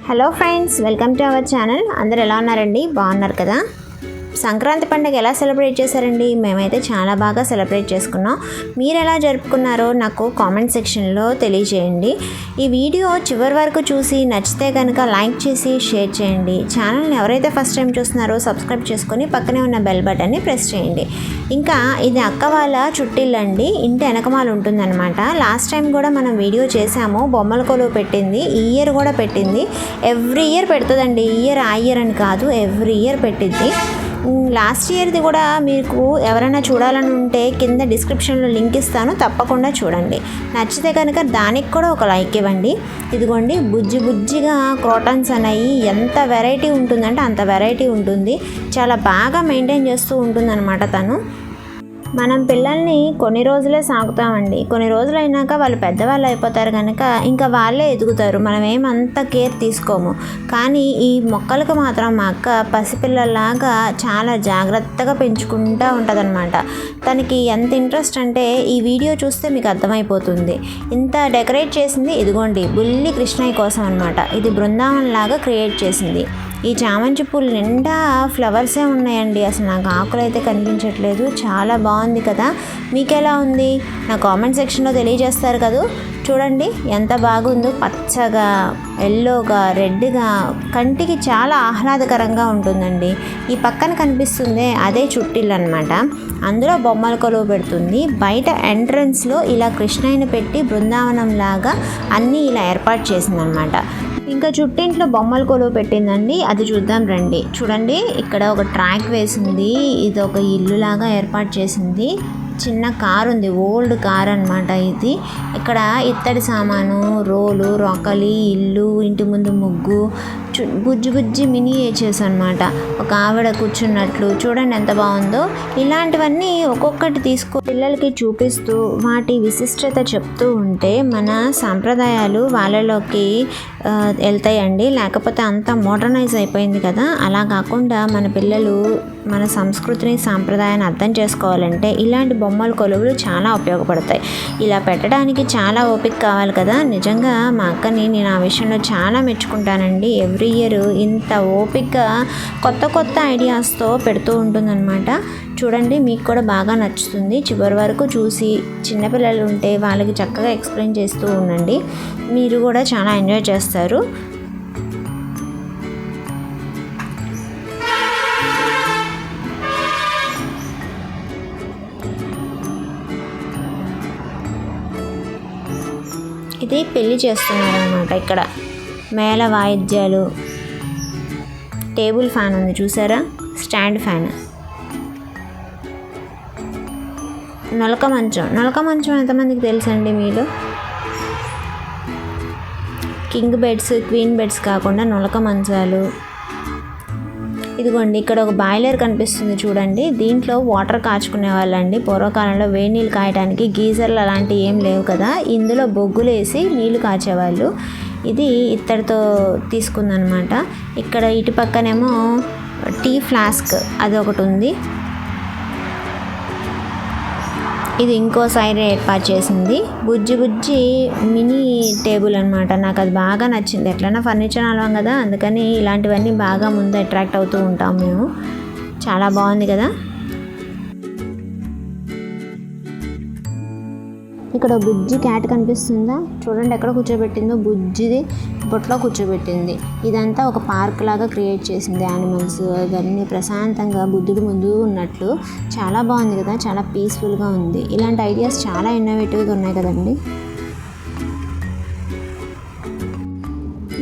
Hello friends, welcome to our channel. అందరు ఎలా ఉన్నారండి? బాగున్నారు కదా? సంక్రాంతి పండుగ ఎలా సెలబ్రేట్ చేశారండి? మేమైతే చాలా బాగా సెలబ్రేట్ చేసుకున్నాం. మీరు ఎలా జరుపుకున్నారో నాకు కామెంట్ సెక్షన్లో తెలియజేయండి. ఈ వీడియో చివరి వరకు చూసి నచ్చితే కనుక లైక్ చేసి షేర్ చేయండి. ఛానల్ని ఎవరైతే ఫస్ట్ టైం చూస్తున్నారో సబ్స్క్రైబ్ చేసుకొని పక్కనే ఉన్న బెల్ బటన్ని ప్రెస్ చేయండి. ఇంకా ఇది అక్క వాళ్ళ చుట్టిల్లండి, ఇంటి వెనకమాల ఉంటుందన్నమాట. లాస్ట్ టైం కూడా మనం వీడియో చేసాము, బొమ్మల కొలువు పెట్టింది. ఈ ఇయర్ కూడా పెట్టింది. ఎవ్రీ ఇయర్ పెడుతుందండి. ఈ ఇయర్ ఆ ఇయర్ అని కాదు, ఎవ్రీ ఇయర్ పెట్టింది. లాస్ట్ ఇయర్ది కూడా మీకు ఎవరైనా చూడాలని ఉంటే కింద డిస్క్రిప్షన్లో లింక్ ఇస్తాను, తప్పకుండా చూడండి. నచ్చితే కనుక దానికి కూడా ఒక లైక్ ఇవ్వండి. ఇదిగోండి, బుజ్జి బుజ్జిగా క్రోటన్స్ అనేవి ఎంత వెరైటీ ఉంటుందంటే అంత వెరైటీ ఉంటుంది. చాలా బాగా మెయింటైన్ చేస్తూ ఉంటుందన్నమాట తను. మనం పిల్లల్ని కొన్ని రోజులే సాగుతామండి. కొన్ని రోజులు అయినాక వాళ్ళు పెద్దవాళ్ళు అయిపోతారు కనుక ఇంకా వాళ్ళే ఎదుగుతారు. మనం ఏమంత కేర్ తీసుకోము. కానీ ఈ మొక్కలకు మాత్రం మా అక్క పసిపిల్లలాగా చాలా జాగ్రత్తగా పెంచుకుంటూ ఉంటుందన్నమాట. తనకి ఎంత ఇంట్రెస్ట్ అంటే ఈ వీడియో చూస్తే మీకు అర్థమైపోతుంది. ఇంత డెకరేట్ చేసింది ఇదిగోండి బుల్లి కృష్ణయ్య కోసం అనమాట. ఇది బృందావన్ లాగా క్రియేట్ చేసింది. ఈ చామంతి పూలు నిండా ఫ్లవర్సే ఉన్నాయండి. అసలు నాకు ఆకులు అయితే కనిపించట్లేదు. చాలా బాగుంది కదా? మీకు ఎలా ఉంది నా కామెంట్ సెక్షన్లో తెలియజేస్తారు కదా. చూడండి ఎంత బాగుందో, పచ్చగా, ఎల్లోగా, రెడ్గా, కంటికి చాలా ఆహ్లాదకరంగా ఉంటుందండి. ఈ పక్కన కనిపిస్తుంది అదే చుట్టిల్లు అనమాట. అందులో బొమ్మల కొలువు పెడుతుంది. బయట ఎంట్రన్స్లో ఇలా కృష్ణయ్యని పెట్టి బృందావనం లాగా అన్నీ ఇలా ఏర్పాటు చేసిందనమాట. ఇంకా చుట్టింట్లో బొమ్మల కొలువు పెట్టిందండి, అది చూద్దాం రండి. చూడండి, ఇక్కడ ఒక ట్రాక్ వేసింది. ఇది ఒక ఇల్లు లాగా ఏర్పాటు చేసింది. చిన్న కార్ ఉంది, ఓల్డ్ కార్ అనమాట ఇది. ఇక్కడ ఇత్తడి సామాను, రోలు, రొకలి, ఇల్లు, ఇంటి ముందు ముగ్గు, బుజ్జి బుజ్జి మినియేచర్స్ అనమాట. ఒక ఆవిడ కూర్చున్నట్లు చూడండి ఎంత బాగుందో. ఇలాంటివన్నీ ఒక్కొక్కటి పిల్లలకి చూపిస్తూ వాటి విశిష్టత చెప్తూ ఉంటే మన సాంప్రదాయాలు వాళ్ళలోకి వెళ్తాయండి. లేకపోతే అంతా మోడర్నైజ్ అయిపోయింది కదా. అలా కాకుండా మన పిల్లలు మన సంస్కృతిని, సాంప్రదాయాన్ని అర్థం చేసుకోవాలంటే ఇలాంటి బొమ్మల కొలువులు చాలా ఉపయోగపడతాయి. ఇలా పెట్టడానికి చాలా ఓపిక కావాలి కదా. నిజంగా మా అక్కని నేను ఆ విషయంలో చాలా మెచ్చుకుంటానండి. ఎవ్రీ ఇయర్ ఇంత ఓపికగా కొత్త కొత్త ఐడియాస్తో పెడుతూ ఉంటుందన్నమాట. చూడండి, మీకు కూడా బాగా నచ్చుతుంది. చివరి వరకు చూసి చిన్నపిల్లలు ఉంటే వాళ్ళకి చక్కగా ఎక్స్ప్లెయిన్ చేస్తూ ఉండండి. మీరు కూడా చాలా ఎంజాయ్ చేస్తారు. ఇది పెళ్ళి చేస్తున్నారన్నమాట. ఇక్కడ మేళ వాయిద్యాలు, టేబుల్ ఫ్యాన్ ఉంది చూసారా, స్టాండ్ ఫ్యాన్, నొలక మంచం ఎంతమందికి తెలుసండి మీలో? కింగ్ బెడ్స్, క్వీన్ బెడ్స్ కాకుండా నొలక మంచాలు. ఇదిగోండి, ఇక్కడ ఒక బాయిలర్ కనిపిస్తుంది చూడండి. దీంట్లో వాటర్ కాచుకునే వాళ్ళండి. పూర్వకాలంలో వేడి నీళ్ళు కాయడానికి గీజర్లు అలాంటివి ఏం లేవు కదా. ఇందులో బొగ్గులు వేసి నీళ్లు కాచేవాళ్ళు. ఇది ఇత్తడితో తీసుకుందనమాట. ఇక్కడ ఇటు పక్కనేమో టీ ఫ్లాస్క్ అది ఒకటి ఉంది. ఇది ఇంకో సైడ్ ఏర్పాటు చేసింది. బుజ్జి బుజ్జి మినీ టేబుల్ అనమాట. నాకు అది బాగా నచ్చింది. ఎట్లైనా ఫర్నిచర్ అలవాం కదా, అందుకని ఇలాంటివన్నీ బాగా ముందు అట్రాక్ట్ అవుతూ ఉంటాం మేము. చాలా బాగుంది కదా. ఇక్కడ బుజ్జి క్యాట్ కనిపిస్తుందా? చూడండి ఎక్కడ కూర్చోబెట్టిందో. బుజ్జిది బొట్లో కూర్చోబెట్టింది. ఇదంతా ఒక పార్క్ లాగా క్రియేట్ చేసింది. యానిమల్స్ ఇవన్నీ ప్రశాంతంగా బుద్ధుడి ముందు ఉన్నట్లు. చాలా బాగుంది కదా, చాలా పీస్ఫుల్గా ఉంది. ఇలాంటి ఐడియాస్ చాలా ఇన్నోవేటివ్గా ఉన్నాయి కదండి.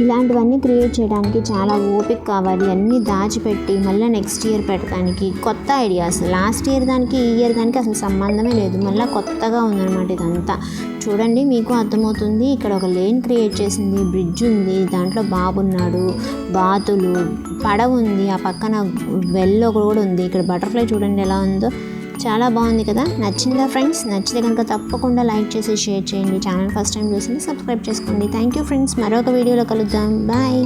ఇలాంటివన్నీ క్రియేట్ చేయడానికి చాలా ఓపిక కావాలి. అన్నీ దాచిపెట్టి మళ్ళీ నెక్స్ట్ ఇయర్ పెట్టడానికి కొత్త ఐడియాస్. లాస్ట్ ఇయర్ దానికి ఈ ఇయర్ దానికి అసలు సంబంధమే లేదు. మళ్ళీ కొత్తగా ఉందన్నమాట ఇదంతా. చూడండి, మీకు అర్థమవుతుంది. ఇక్కడ ఒక లేన్ క్రియేట్ చేసింది, బ్రిడ్జ్ ఉంది, దాంట్లో బాబు ఉన్నాడు, బాతులు, పడవ ఉంది, ఆ పక్కన వెల్లో కూడా ఉంది. ఇక్కడ బటర్ఫ్లై చూడండి ఎలా ఉందో. చాలా బాగుంది కదా. నచ్చిందా ఫ్రెండ్స్? నచ్చితే కనుక తప్పకుండా లైక్ చేసి షేర్ చేయండి. ఛానల్ ఫస్ట్ టైం చూసింది సబ్స్క్రైబ్ చేసుకోండి. Thank you friends. మరొక వీడియోలో కలుద్దాం. బాయ్.